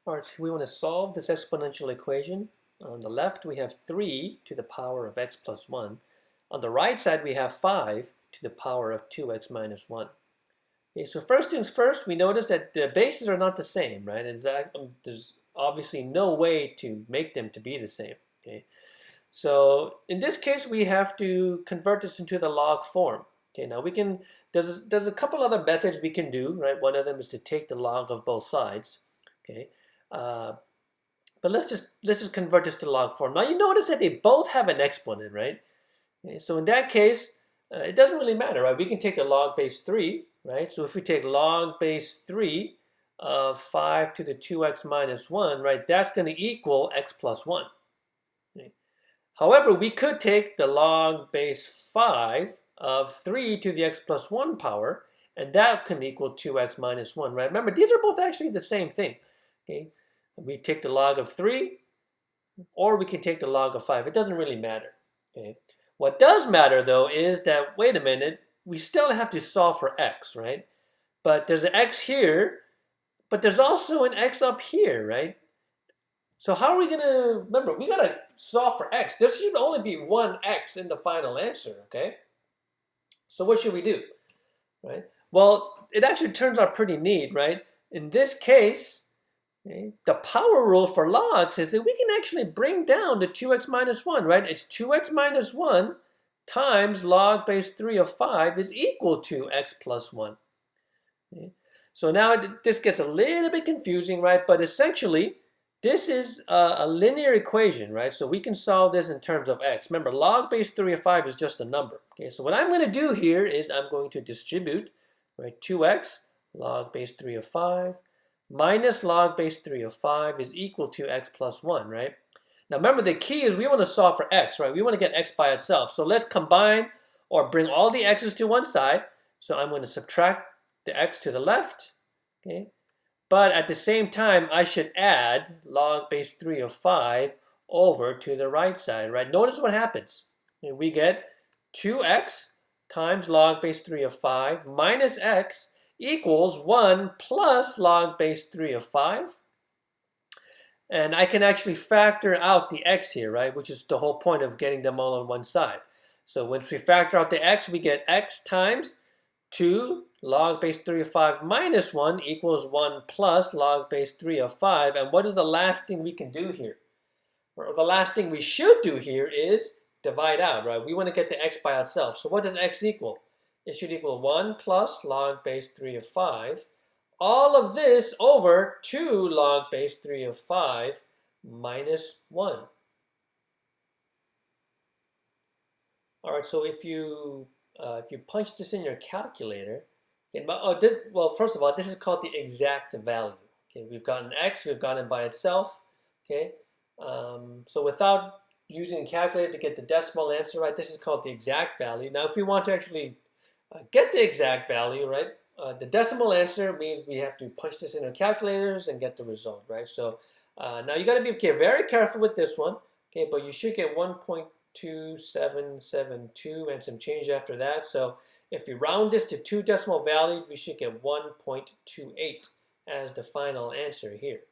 All right, so we want to solve this exponential equation. On the left, we have 3 to the power of x plus 1. On the right side, we have 5 to the power of 2x minus 1. Okay, so first things first, we notice that the bases are not the same, right? And there's obviously no way to make them to be the same. Okay, so in this case, we have to convert this into the log form. Okay, now we can, there's a couple other methods we can do, right? One of them is to take the log of both sides. Okay, uh, but let's just convert this to log form. Now you notice that they both have an exponent, right? Okay, so in that case, it doesn't really matter, right? We can take the log base 3, right? So if we take log base 3 of 5 to the 2x minus 1, right, that's going to equal x plus 1. Okay. However, we could take the log base 5 of 3 to the x plus 1 power, and that can equal 2x minus 1, right? Remember, these are both actually the same thing. Okay. We take the log of 3, or we can take the log of 5. It doesn't really matter. Okay. What does matter, though, is that, wait a minute, we still have to solve for x, right? But there's an x here, but there's also an x up here, right? So how are we going to, remember, we got to solve for x. There should only be one x in the final answer, okay? So what should we do, right? Well, it actually turns out pretty neat, right? In this case, okay, the power rule for logs is that we can actually bring down the 2x minus 1, right? It's 2x minus 1 times log base 3 of 5 is equal to x plus 1. Okay? So now this gets a little bit confusing, right? But essentially, this is a linear equation, right? So we can solve this in terms of x. Remember, log base 3 of 5 is just a number. Okay, so what I'm going to do here is I'm going to distribute, right, 2x log base 3 of 5 minus log base 3 of 5 is equal to x plus 1, right? Now remember, the key is we want to solve for x, right? We want to get x by itself. So let's combine or bring all the x's to one side. So I'm going to subtract the x to the left, okay? But at the same time, I should add log base 3 of 5 over to the right side, right? Notice what happens. We get 2x times log base 3 of 5 minus x equals 1 plus log base 3 of 5. And I can actually factor out the x here, right? Which is the whole point of getting them all on one side. So once we factor out the x, we get x times 2 log base 3 of 5 minus 1 equals 1 plus log base 3 of 5. And what is the last thing we can do here? Or the last thing we should do here is divide out, right? We want to get the x by itself. So what does x equal? It should equal 1 plus log base 3 of 5. All of this over 2 log base 3 of 5 minus 1. All right, so if you punch this in your calculator, okay, well, first of all, this is called the exact value. Okay, we've got an x, we've got it by itself. Okay, so without using a calculator to get the decimal answer, right, this is called the exact value. Now, if we want to actually get the exact value, right, the decimal answer means we have to punch this in our calculators and get the result, right? So now you got to be very careful with this one, okay? But you should get 1.2772 and some change after that. So if you round this to 2 decimal values, we should get 1.28 as the final answer here.